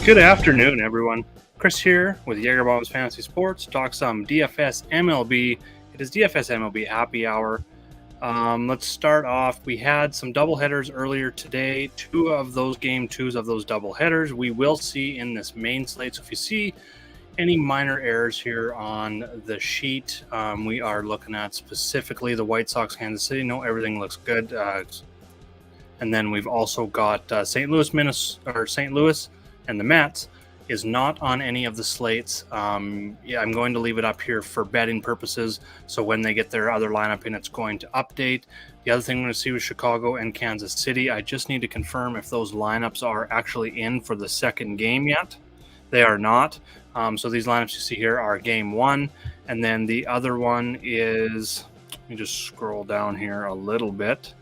Good afternoon, everyone. Chris here with Jagerbombs Fantasy Sports. Talk some DFS MLB. It is DFS MLB Happy Hour. Let's start off. We had some doubleheaders earlier today. Two of those game twos of those doubleheaders we will see in this main slate. So if you see any minor errors here on the sheet, we are looking at specifically the White Sox, Kansas City. No, everything looks good. And then we've also got St. Louis, and the Mets is not on any of the slates. I'm going to leave it up here for betting purposes. So when they get their other lineup in, it's going to update. The other thing I'm going to see was Chicago and Kansas City. I just need to confirm if those lineups are actually in for the second game yet. They are not. So these lineups you see here are game one. And then the other one is, let me just scroll down here a little bit.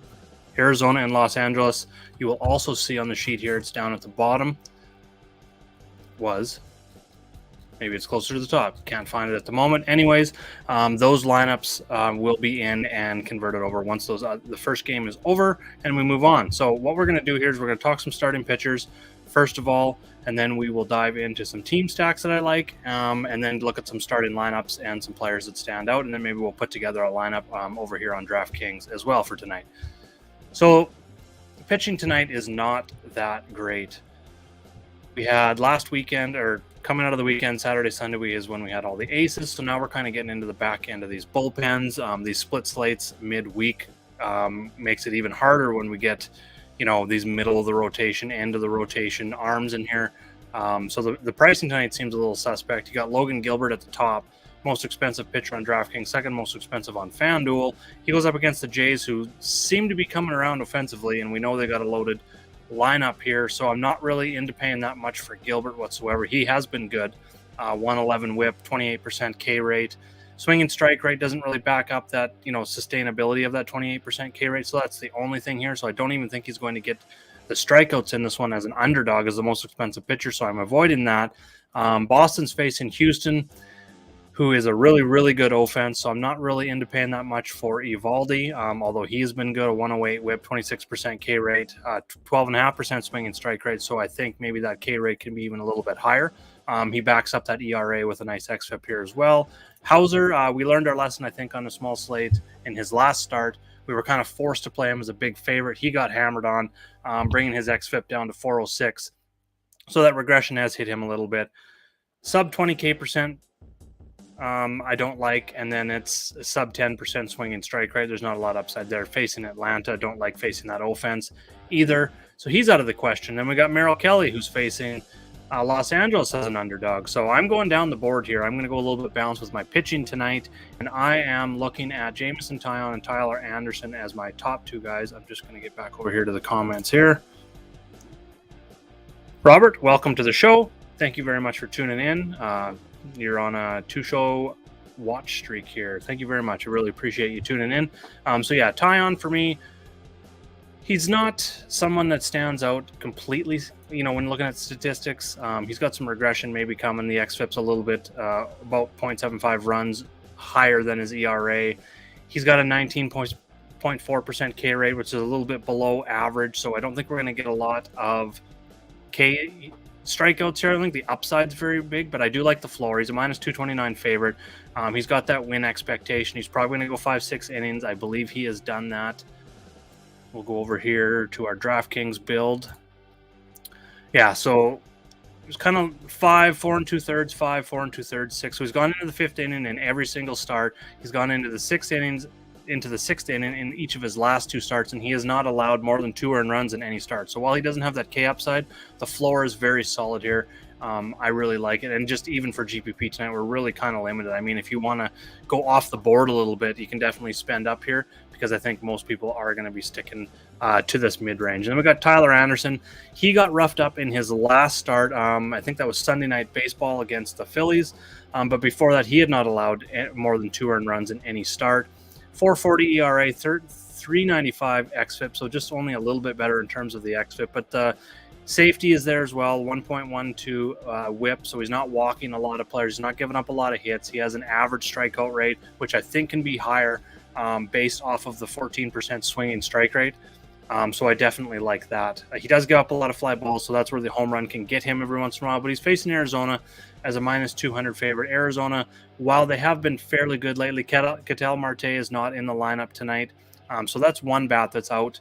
Arizona and Los Angeles. You will also see on the sheet here, it's down at the bottom. Maybe it's closer to the top. Can't find it at the moment. Anyways, those lineups will be in and converted over once the first game is over and we move on. So what we're going to do here is we're going to talk some starting pitchers first of all, and then we will dive into some team stacks that I like, and then look at some starting lineups and some players that stand out, and then maybe we'll put together a lineup over here on DraftKings as well for tonight. So the pitching tonight is not that great. We had last weekend, or coming out of the weekend, Saturday, Sunday is when we had all the aces. So now we're kind of getting into the back end of these bullpens. These split slates midweek makes it even harder when we get, these middle of the rotation, end of the rotation arms in here. So the pricing tonight seems a little suspect. You got Logan Gilbert at the top, most expensive pitcher on DraftKings, second most expensive on FanDuel. He goes up against the Jays, who seem to be coming around offensively, and we know they got a loaded lineup here, so I'm not really into paying that much for Gilbert whatsoever. He has been good. 111 whip, 28% K rate. Swing and strike rate doesn't really back up that, sustainability of that 28% K rate, so that's the only thing here. So I don't even think he's going to get the strikeouts in this one as an underdog as the most expensive pitcher, so I'm avoiding that. Boston's facing Houston, who is a really, really good offense. So I'm not really into paying that much for Eovaldi, although he has been good, a 108 whip, 26% K rate, 12.5% swing and strike rate. So I think maybe that K rate can be even a little bit higher. He backs up that ERA with a nice xFIP here as well. Hauser, we learned our lesson, I think, on a small slate in his last start. We were kind of forced to play him as a big favorite. He got hammered on, bringing his xFIP down to 406. So that regression has hit him a little bit. Sub 20K%. I don't like, and then it's sub 10% swing and strike rate. There's not a lot upside there. Facing Atlanta, don't like facing that offense either. So he's out of the question. Then we got Merrill Kelly, who's facing Los Angeles as an underdog. So I'm going down the board here. I'm going to go a little bit balanced with my pitching tonight, and I am looking at Jameson Taillon and Tyler Anderson as my top two guys. I'm just going to get back over here to the comments here. Robert, welcome to the show. Thank you very much for tuning in. You're on a 2-show watch streak here. Thank you very much. I really appreciate you tuning in. So yeah, Taillon for me, he's not someone that stands out completely, when looking at statistics. He's got some regression maybe coming. The xFIP's a little bit, about 0.75 runs higher than his ERA. He's got a 19.4% K rate, which is a little bit below average. So I don't think we're going to get a lot of K strikeouts here. I think the upside's very big, but I do like the floor. He's a minus 229 favorite. He's got that win expectation. He's probably going to go 5-6 innings. I believe he has done that. We'll go over here to our DraftKings build. Yeah, so it's kind of 5, 4 2/3, 5, 4 2/3, 6. So he's gone into the fifth inning in every single start. He's gone into the sixth inning in each of his last two starts, and he has not allowed more than 2 earned runs in any start. So while he doesn't have that K upside, the floor is very solid here. I really like it. And just even for GPP tonight, we're really kind of limited. I mean, if you want to go off the board a little bit, you can definitely spend up here, because I think most people are going to be sticking to this mid-range. And then we got Tyler Anderson. He got roughed up in his last start. I think that was Sunday Night Baseball against the Phillies. But before that, he had not allowed more than 2 earned runs in any start. 4.40 ERA, 3.95 xFIP, so just only a little bit better in terms of the xFIP. But the safety is there as well, 1.12 whip, so he's not walking a lot of players. He's not giving up a lot of hits. He has an average strikeout rate, which I think can be higher based off of the 14% swinging strike rate. So I definitely like that. He does give up a lot of fly balls, so that's where the home run can get him every once in a while. But he's facing Arizona as a minus 200 favorite. Arizona, while they have been fairly good lately, Ketel Marte is not in the lineup tonight. So that's one bat that's out.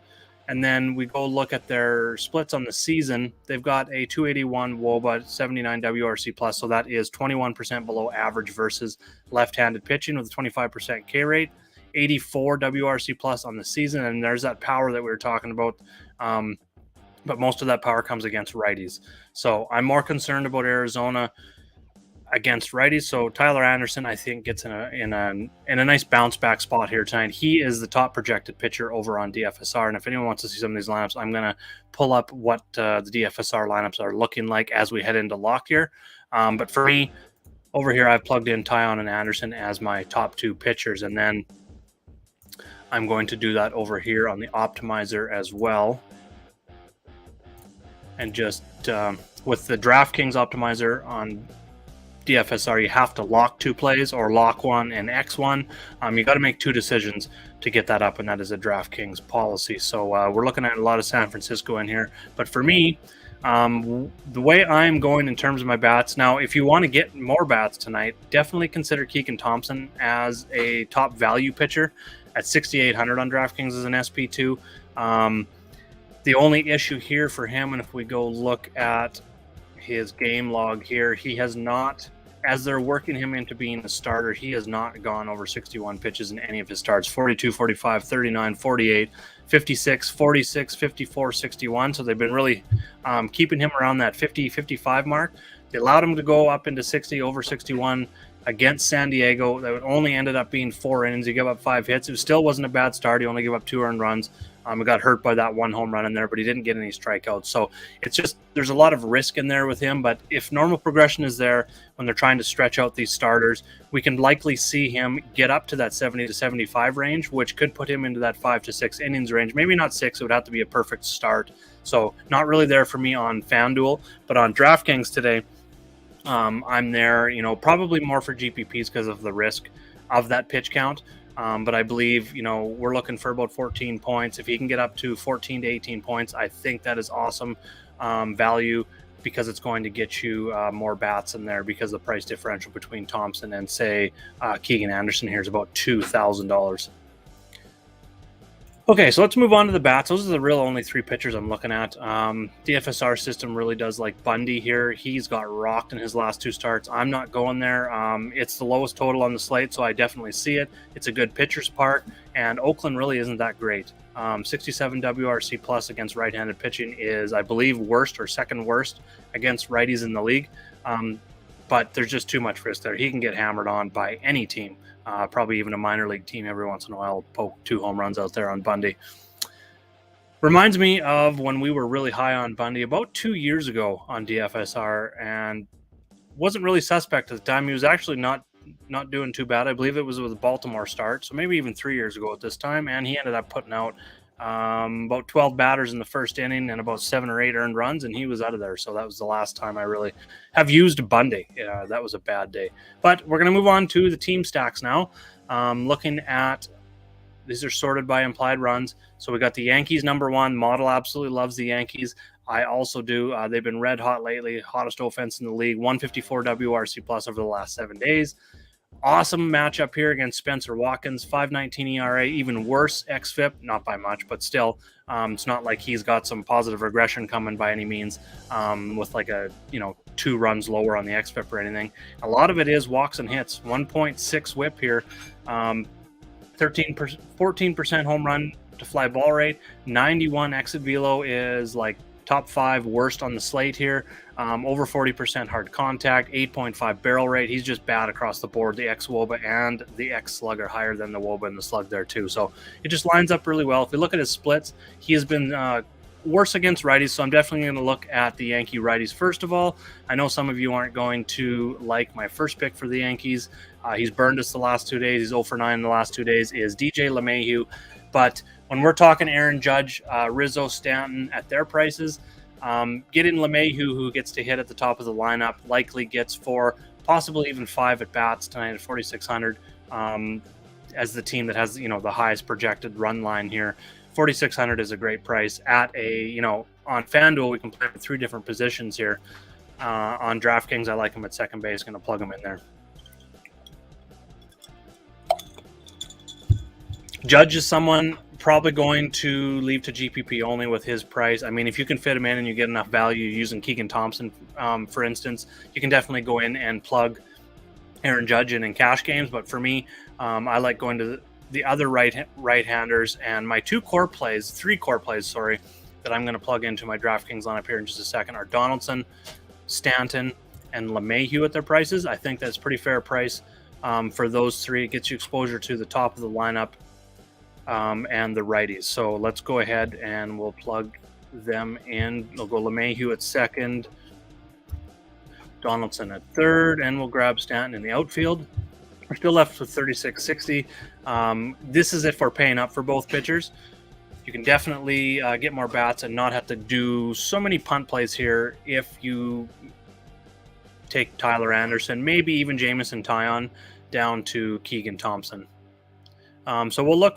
And then we go look at their splits on the season. They've got a 281 WOBA, 79 WRC plus, so that is 21% below average versus left-handed pitching with a 25% K rate. 84 WRC plus on the season, and there's that power that we were talking about. But most of that power comes against righties. So I'm more concerned about Arizona against righties. So Tyler Anderson, I think, gets in a nice bounce back spot here tonight. He is the top projected pitcher over on DFSR. And if anyone wants to see some of these lineups, I'm going to pull up what the DFSR lineups are looking like as we head into lock here. But for me, over here, I've plugged in Tyon and Anderson as my top two pitchers. And then I'm going to do that over here on the optimizer as well. And just with the DraftKings optimizer on DFSR, you have to lock two plays or lock one and X one. You got to make two decisions to get that up, and that is a DraftKings policy. So we're looking at a lot of San Francisco in here. But for me, the way I'm going in terms of my bats, now if you want to get more bats tonight, definitely consider Keegan Thompson as a top value pitcher at 6,800 on DraftKings as an SP2. The only issue here for him, and if we go look at his game log here, he has not, as they're working him into being a starter, he has not gone over 61 pitches in any of his starts. 42, 45, 39, 48, 56, 46, 54, 61. So they've been really keeping him around that 50, 55 mark. They allowed him to go up into 60, over 61 against San Diego. That only ended up being 4 innings. He gave up 5 hits. It still wasn't a bad start. He only gave up 2 earned runs. He got hurt by that one home run in there, but he didn't get any strikeouts. So it's just, there's a lot of risk in there with him. But if normal progression is there when they're trying to stretch out these starters, we can likely see him get up to that 70 to 75 range, which could put him into that 5 to 6 innings range. Maybe not 6. It would have to be a perfect start. So not really there for me on FanDuel, but on DraftKings today, I'm there, probably more for GPPs because of the risk of that pitch count. But I believe, we're looking for about 14 points. If he can get up to 14 to 18 points, I think that is awesome value because it's going to get you more bats in there because the price differential between Thompson and, say, Keegan Anderson here is about $2,000. Okay, so let's move on to the bats. Those are the real only 3 pitchers I'm looking at. DFSR system really does like Bundy here. He's got rocked in his last 2 starts. I'm not going there. It's the lowest total on the slate, so I definitely see it. It's a good pitcher's park, and Oakland really isn't that great. 67 WRC plus against right-handed pitching is, I believe, worst or second worst against righties in the league. But there's just too much risk there. He can get hammered on by any team. Probably even a minor league team every once in a while, poke 2 home runs out there on Bundy. Reminds me of when we were really high on Bundy about 2 years ago on DFSR, and wasn't really suspect at the time. He was actually not doing too bad. I believe it was with a Baltimore start, so maybe even 3 years ago at this time, and he ended up putting out about 12 batters in the first inning and about 7 or 8 earned runs, and he was out of there. So that was the last time I really have used Bundy. That was a bad day. But we're going to move on to the team stacks now. Looking at, these are sorted by implied runs. So we got the Yankees number 1. Model absolutely loves the Yankees. I also do. They've been red hot lately. Hottest offense in the league. 154 WRC plus over the last 7 days. Awesome matchup here against Spencer Watkins, 5.19 ERA, even worse xFIP, not by much, but still, it's not like he's got some positive regression coming by any means, with like a 2 runs lower on the xFIP or anything. A lot of it is walks and hits, 1.6 WHIP here, 14% home run to fly ball rate, 91 exit velo is like top 5 worst on the slate here. Over 40% hard contact, 8.5 barrel rate. He's just bad across the board. The X-WOBA and the X-Slug are higher than the WOBA and the Slug there too. So it just lines up really well. If we look at his splits, he has been worse against righties, so I'm definitely going to look at the Yankee righties first of all. I know some of you aren't going to like my first pick for the Yankees. He's burned us the last 2 days. He's 0 for 9 in the last 2 days, is DJ LeMahieu. But when we're talking Aaron Judge, Rizzo, Stanton at their prices, getting LeMahieu, who gets to hit at the top of the lineup, likely gets 4, possibly even 5 at bats tonight at 4,600, as the team that has the highest projected run line here $4,600 is a great price at on FanDuel. We can play with 3 different positions here. On DraftKings, I like him at second base. Going to plug him in there. Judge is someone probably going to leave to GPP only with his price. I mean, if you can fit him in and you get enough value using Keegan Thompson, for instance, you can definitely go in and plug Aaron Judge in cash games. But for me, I like going to the other right-handers, and my 3 core plays, that I'm going to plug into my DraftKings lineup here in just a second are Donaldson, Stanton, and LeMahieu at their prices. I think that's pretty fair price for those 3. It gets you exposure to the top of the lineup and the righties. So let's go ahead and we'll plug them in. We'll go LeMahieu at second, Donaldson at third, and we'll grab Stanton in the outfield. We're still left with $36.60. This is if we're paying up for both pitchers. You can definitely get more bats and not have to do so many punt plays here if you take Tyler Anderson, maybe even Jameson Taillon down to Keegan Thompson. So we'll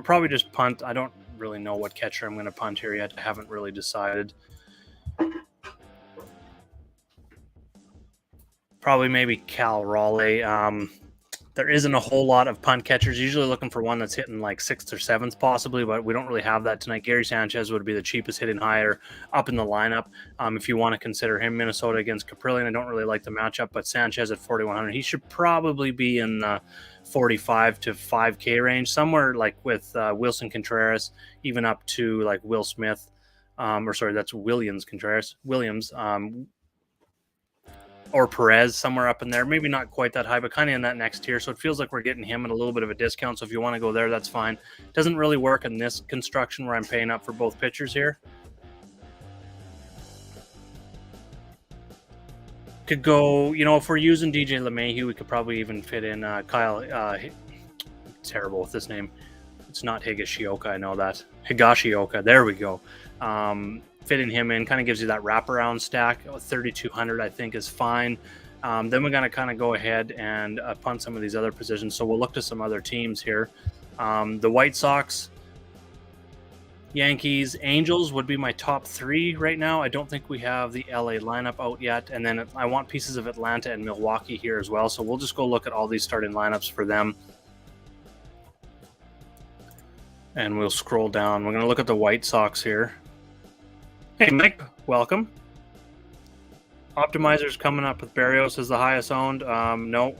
probably just punt. I don't really know what catcher I'm going to punt here yet. I haven't really decided. Probably maybe Cal Raleigh. There isn't a whole lot of punt catchers. Usually looking for one that's hitting like 6th or 7th possibly, but we don't really have that tonight. Gary Sanchez would be the cheapest hitting higher up in the lineup. If you want to consider him, Minnesota against Caprillion. I don't really like the matchup, but Sanchez at 4,100. He should probably be in the 45 to 5K range, somewhere like with Wilson Contreras, even up to like Will Smith. That's Williams Contreras. Williams. Or Perez, somewhere up in there. Maybe not quite that high, but kind of in that next tier. So it feels like we're getting him at a little bit of a discount. So if you want to go there, that's fine. Doesn't really work in this construction where I'm paying up for both pitchers here. Could go, if we're using DJ LeMahieu, we could probably even fit in Kyle. Terrible with this name. It's not Higashioka, I know that. Higashioka, there we go. Fitting him in kind of gives you that wraparound stack. 3,200 I think is fine. Then we're going to kind of go ahead and punt some of these other positions. So we'll look to some other teams here. The White Sox, Yankees, Angels would be my top 3 right now. I don't think we have the LA lineup out yet. And then I want pieces of Atlanta and Milwaukee here as well. So we'll just go look at all these starting lineups for them. And we'll scroll down. We're going to look at the White Sox here. Hey, Mike, welcome. Optimizer's coming up with Berrios as the highest owned. No,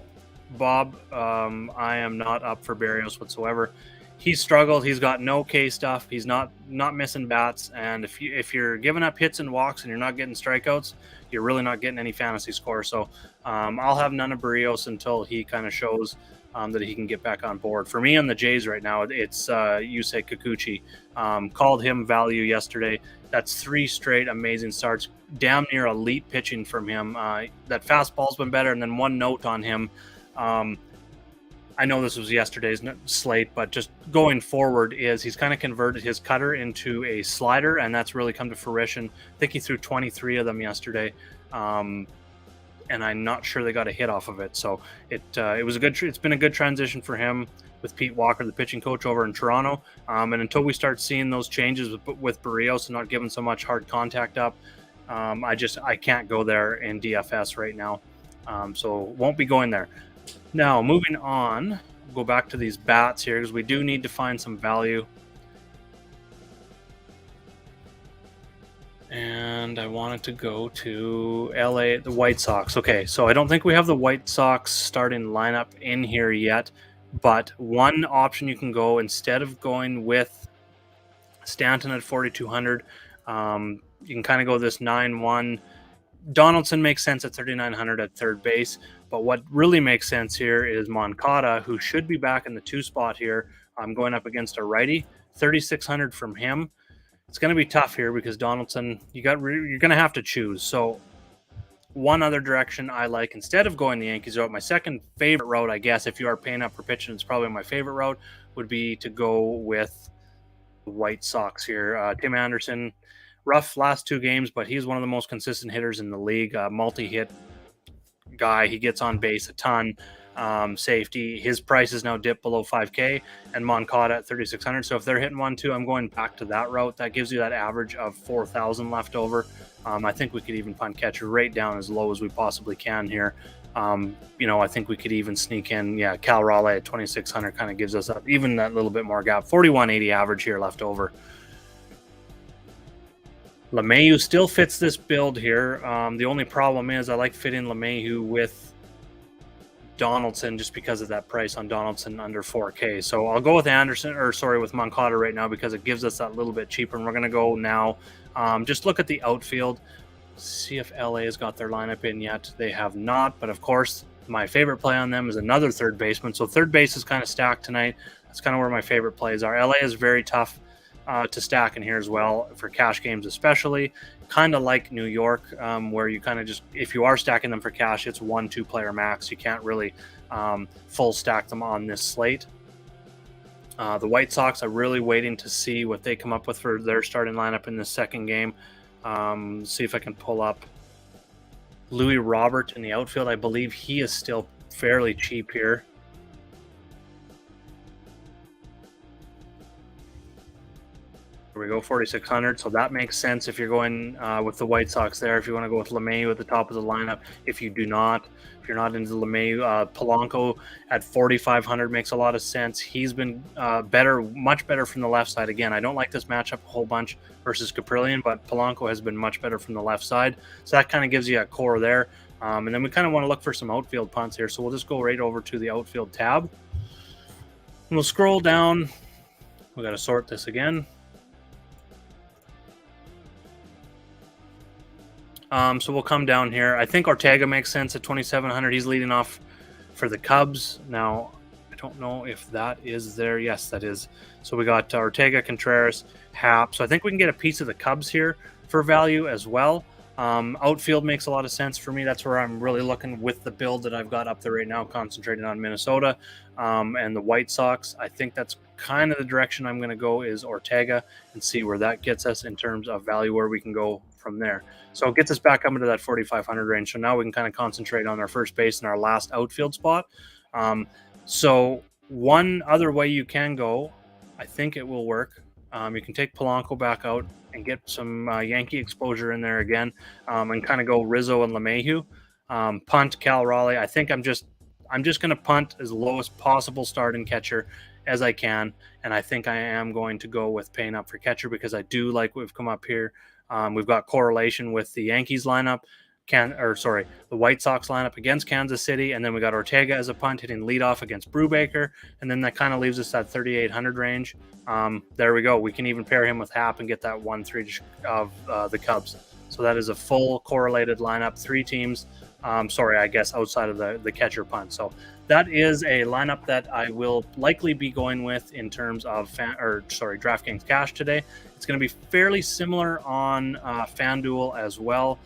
Bob, I am not up for Berrios whatsoever. He's struggled. He's got no K stuff. He's not missing bats. And if you're giving up hits and walks and you're not getting strikeouts, you're really not getting any fantasy score. So I'll have none of Berrios until he kind of shows that he can get back on board. For me on the Jays right now, it's Yusei Kikuchi. Called him value yesterday. That's 3 straight amazing starts, damn near elite pitching from him. That fastball's been better. And then one note on him. I know this was yesterday's slate, but just going forward is he's kind of converted his cutter into a slider, and that's really come to fruition. I think he threw 23 of them yesterday. And I'm not sure they got a hit off of it. So it was it's been a good transition for him with Pete Walker, the pitching coach over in Toronto. And until we start seeing those changes with Berrios and not giving so much hard contact up, I can't go there in DFS right now. So won't be going there. Now, moving on, go back to these bats here because we do need to find some value. And I wanted to go to LA, the White Sox. Okay, so I don't think we have the White Sox starting lineup in here yet, but one option you can go instead of going with Stanton at 4,200, you can kind of go this 9-1. Donaldson makes sense at 3,900 at third base, but what really makes sense here is Moncada, who should be back in the 2 spot here. I'm going up against a righty, 3,600 from him. It's going to be tough here because Donaldson, you're going to have to choose. So one other direction I like, instead of going the Yankees route, my second favorite route, I guess, if you are paying up for pitching, it's probably my favorite route, would be to go with the White Sox here. Tim Anderson, rough last 2 games, but he's one of the most consistent hitters in the league. Multi-hit guy. He gets on base a ton. safety. His price is now dipped below 5K, and Moncada at 3,600. So if they're hitting 1-2, I'm going back to that route. That gives you that average of 4,000 left over. I think we could even punt catcher right down as low as we possibly can here. I think we could even sneak in, Cal Raleigh at 2,600 kind of gives us even that little bit more gap. 4,180 average here left over. LeMahieu still fits this build here. The only problem is I like fitting LeMahieu with Donaldson just because of that price on Donaldson under 4K. So I'll go with with Moncada right now because it gives us that little bit cheaper. And we're going to go now. Just look at the outfield. See if LA has got their lineup in yet. They have not, but of course, my favorite play on them is another third baseman. So third base is kind of stacked tonight. That's kind of where my favorite plays are. LA is very tough to stack in here as well for cash games, especially. Kind of like New York, where you kind of just, if you are stacking them for cash, it's 1-2 player max. You can't really full stack them on this slate. The White Sox are really waiting to see what they come up with for their starting lineup in the second game. See if I can pull up Louis Robert in the outfield. I believe he is still fairly cheap here. Here we go, 4,600. So that makes sense if you're going with the White Sox there. If you want to go with LeMahieu at the top of the lineup. If you do not, if you're not into LeMahieu, Polanco at 4,500 makes a lot of sense. He's been much better from the left side. Again, I don't like this matchup a whole bunch versus Caprillion, but Polanco has been much better from the left side. So that kind of gives you a core there. And then we kind of want to look for some outfield punts here. So we'll just go right over to the outfield tab. And we'll scroll down. We got to sort this again. So we'll come down here. I think Ortega makes sense at 2,700. He's leading off for the Cubs. Now, I don't know if that is there. Yes, that is. So we got Ortega, Contreras, Happ. So I think we can get a piece of the Cubs here for value as well. Outfield makes a lot of sense for me. That's where I'm really looking with the build that I've got up there right now, concentrating on Minnesota and the White Sox. I think that's kind of the direction I'm going to go is Ortega and see where that gets us in terms of value, where we can go from there. So it gets us back up into that 4,500 range. So now we can kind of concentrate on our first base and our last outfield spot. So one other way you can go, I think it will work. You can take Polanco back out and get some Yankee exposure in there again, and kind of go Rizzo and LeMahieu. Punt Cal Raleigh. I think I'm just going to punt as low as possible starting catcher as I can, and I think I am going to go with paying up for catcher because I do like what we've come up here. We've got correlation with the Yankees lineup, the White Sox lineup against Kansas City, and then we got Ortega as a punt hitting leadoff against Brubaker, and then that kind of leaves us at 3,800 range. There we go. We can even pair him with Happ and get that 1-3 of the Cubs. So that is a full correlated lineup, 3 teams. I guess outside of the catcher punt. So that is a lineup that I will likely be going with in terms of DraftKings Cash today. It's going to be fairly similar on FanDuel as well,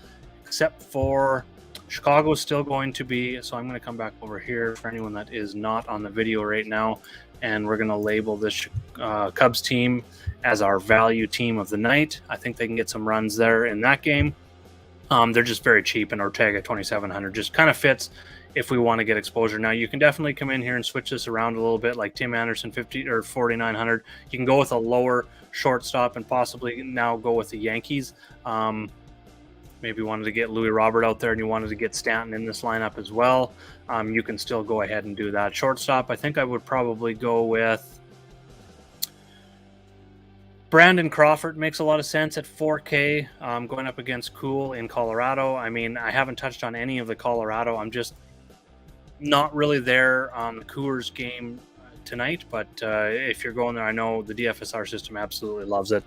except for Chicago is still going to be. So I'm going to come back over here for anyone that is not on the video right now, and we're going to label this Cubs team as our value team of the night. I think they can get some runs there in that game. They're just very cheap, and Ortega 2,700 just kind of fits if we want to get exposure. Now, you can definitely come in here and switch this around a little bit, like Tim Anderson 4,900. You can go with a lower shortstop and possibly now go with the Yankees. Maybe you wanted to get Louis Robert out there and you wanted to get Stanton in this lineup as well. You can still go ahead and do that. Shortstop, I think I would probably go with Brandon Crawford. Makes a lot of sense at 4K, going up against Cool in Colorado. I mean, I haven't touched on any of the Colorado. I'm just not really there on the Coors game tonight, but if you're going there, I know the DFSR system absolutely loves it.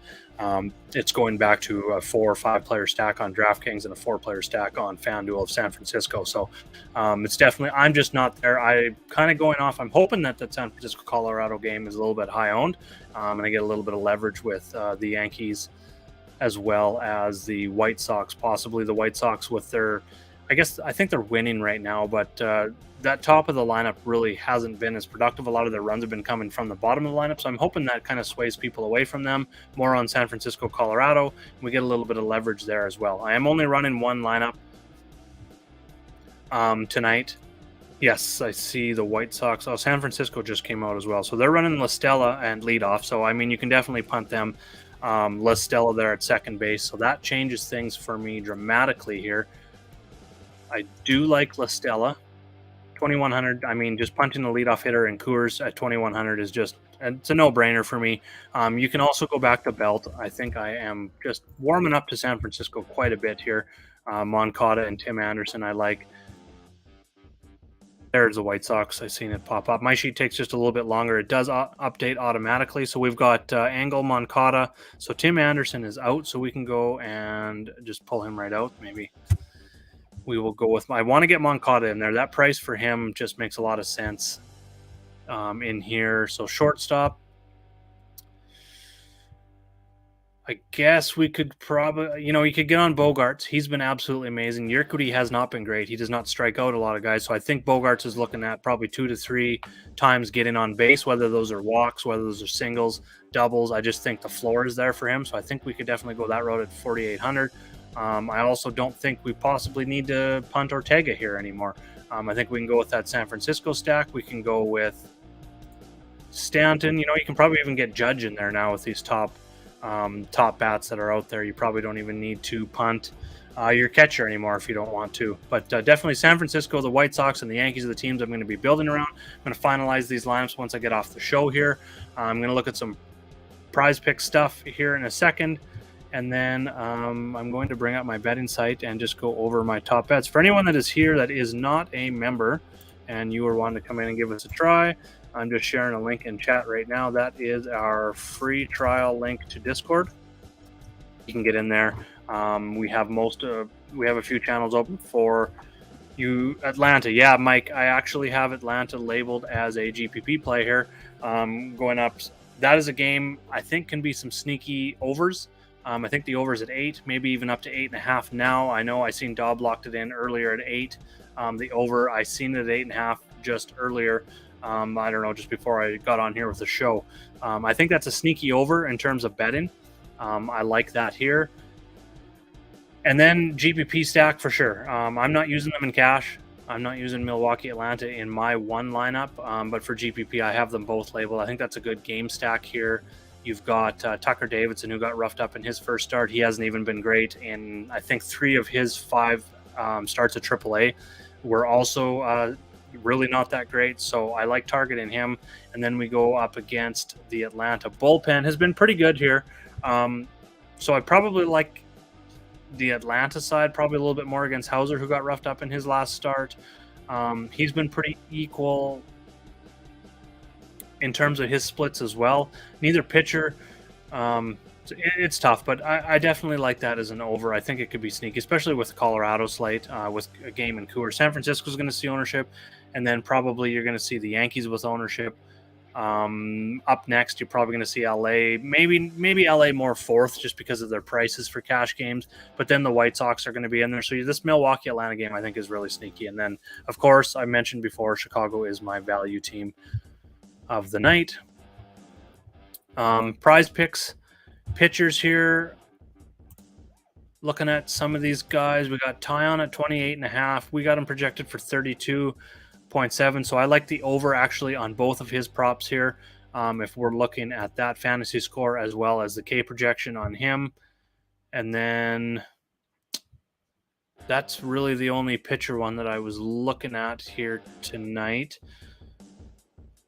It's going back to a 4 or 5 player stack on DraftKings and a 4 player stack on FanDuel of San Francisco. So it's definitely, I'm just not there. I'm kind of going off. I'm hoping that the San Francisco Colorado game is a little bit high owned, and I get a little bit of leverage with the Yankees as well as the White Sox, possibly the White Sox with their, I think they're winning right now, but that top of the lineup really hasn't been as productive. A lot of their runs have been coming from the bottom of the lineup, so I'm hoping that kind of sways people away from them, more on San Francisco, Colorado. We get a little bit of leverage there as well. I am only running one lineup tonight, Yes, I see the White Sox. Oh, San Francisco just came out as well. So they're running La Stella and leadoff. So, I mean, you can definitely punt them. La Stella there at second base. So that changes things for me dramatically here. I do like La Stella. 2,100. I mean, just punting the leadoff hitter and Coors at 2,100 is just, it's a no-brainer for me. You can also go back to Belt. I think I am just warming up to San Francisco quite a bit here. Moncada and Tim Anderson, I like. There's the White Sox. I've seen it pop up. My sheet takes just a little bit longer. It does update automatically. So we've got Angle, Moncada. So Tim Anderson is out, so we can go and just pull him right out. Maybe we will go with. I want to get Moncada in there. That price for him just makes a lot of sense in here. So shortstop. I guess we could probably, you could get on Bogarts. He's been absolutely amazing. Yerkudi has not been great. He does not strike out a lot of guys. So I think Bogarts is looking at probably 2 to 3 times getting on base, whether those are walks, whether those are singles, doubles. I just think the floor is there for him. So I think we could definitely go that route at 4,800. I also don't think we possibly need to punt Ortega here anymore. I think we can go with that San Francisco stack. We can go with Stanton. You can probably even get Judge in there now with these top bats that are out there. You probably don't even need to punt your catcher anymore if you don't want to. But definitely San Francisco, the White Sox, and the Yankees are the teams I'm going to be building around. I'm going to finalize these lineups once I get off the show here. I'm going to look at some prize pick stuff here in a second. And then I'm going to bring up my betting site and just go over my top bets. For anyone that is here that is not a member and you are wanting to come in and give us a try, I'm just sharing a link in chat right now. That is our free trial link to Discord. You can get in there. We have a few channels open for you. Atlanta, yeah, Mike. I actually have Atlanta labeled as a GPP play here. Going up, that is a game I think can be some sneaky overs. I think the over is at 8, maybe even up to 8.5 now. I know I seen Dobb locked it in earlier at 8. The over, I seen it at 8.5 just earlier. I don't know, just before I got on here with the show. I think that's a sneaky over in terms of betting. I like that here. And then GPP stack for sure. I'm not using them in cash. I'm not using Milwaukee, Atlanta in my one lineup. But for GPP, I have them both labeled. I think that's a good game stack here. You've got Tucker Davidson, who got roughed up in his first start. He hasn't even been great in, I think, 3 of his 5 starts at AAA were also really not that great. So I like targeting him. And then we go up against the Atlanta bullpen. Has been pretty good here. So I probably like the Atlanta side probably a little bit more against Hauser, who got roughed up in his last start. He's been pretty equal in terms of his splits as well. Neither pitcher. It's tough, but I definitely like that as an over. I think it could be sneaky, especially with the Colorado slate, with a game in Coors. San Francisco's going to see ownership, and then probably you're going to see the Yankees with ownership. Up next, you're probably going to see LA, maybe LA more 4th just because of their prices for cash games. But then the White Sox are going to be in there. So this Milwaukee Atlanta game, I think, is really sneaky. And then, of course, I mentioned before, Chicago is my value team of the night. Prize picks, pitchers here. Looking at some of these guys, we got Tyon at 28.5. We got him projected for 32.7. So I like the over actually on both of his props here. If we're looking at that fantasy score as well as the K projection on him. And then that's really the only pitcher one that I was looking at here tonight.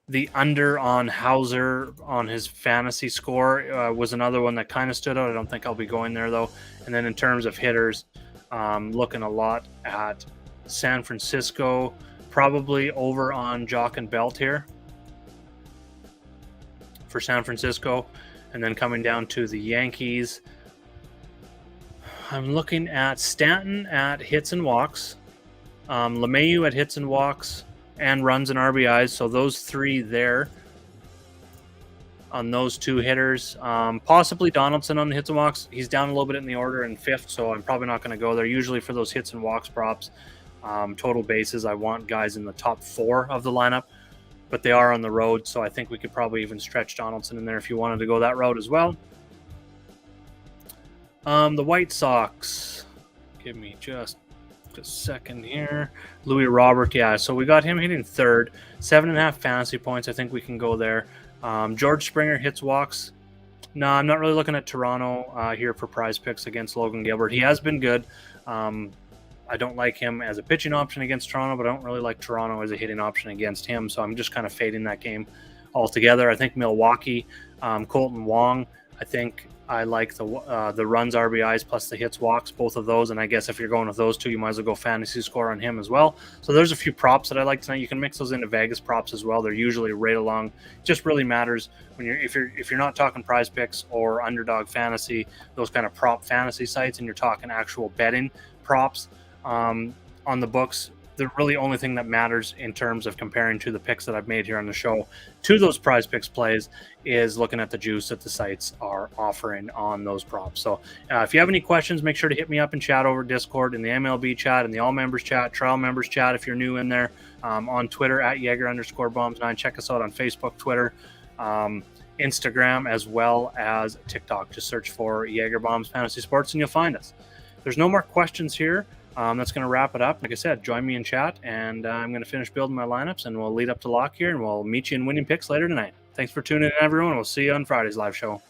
The under on Hauser on his fantasy score was another one that kind of stood out. I don't think I'll be going there, though. And then in terms of hitters, looking a lot at San Francisco, probably over on Jock and Belt here for San Francisco. And then coming down to the Yankees, I'm looking at Stanton at hits and walks, LeMahieu at hits and walks, and runs and RBIs. So those 3 there on those 2 hitters. Possibly Donaldson on the hits and walks. He's down a little bit in the order in 5th, so I'm probably not going to go there. Usually for those hits and walks props, total bases, I want guys in the top 4 of the lineup, but they are on the road, so I think we could probably even stretch Donaldson in there if you wanted to go that route as well. The White Sox, give me just Just a second here. Louis Robert, yeah. So we got him hitting third, 7.5 fantasy points. I think we can go there. George Springer hits walks. No, I'm not really looking at Toronto here for prize picks against Logan Gilbert. He has been good. I don't like him as a pitching option against Toronto, but I don't really like Toronto as a hitting option against him. So I'm just kind of fading that game altogether. I think Milwaukee, Colton Wong, I think I like the runs, RBIs, plus the hits, walks, both of those. And I guess if you're going with those two, you might as well go fantasy score on him as well. So there's a few props that I like tonight. You can mix those into Vegas props as well. They're usually right along. It just really matters when if you're not talking prize picks or underdog fantasy, those kind of prop fantasy sites, and you're talking actual betting props on the books. The really only thing that matters in terms of comparing to the picks that I've made here on the show to those prize picks plays is looking at the juice that the sites are offering on those props. So if you have any questions, make sure to hit me up in chat over Discord, in the MLB chat, in the all members chat, trial members chat if you're new in there, on Twitter at Jager_bombs9. Check us out on Facebook, Twitter, Instagram, as well as TikTok. Just search for Jagerbombs Fantasy Sports and you'll find us. There's no more questions here. That's going to wrap it up. Like I said, join me in chat, and I'm going to finish building my lineups, and we'll lead up to lock here, and we'll meet you in winning picks later tonight. Thanks for tuning in, everyone. We'll see you on Friday's live show.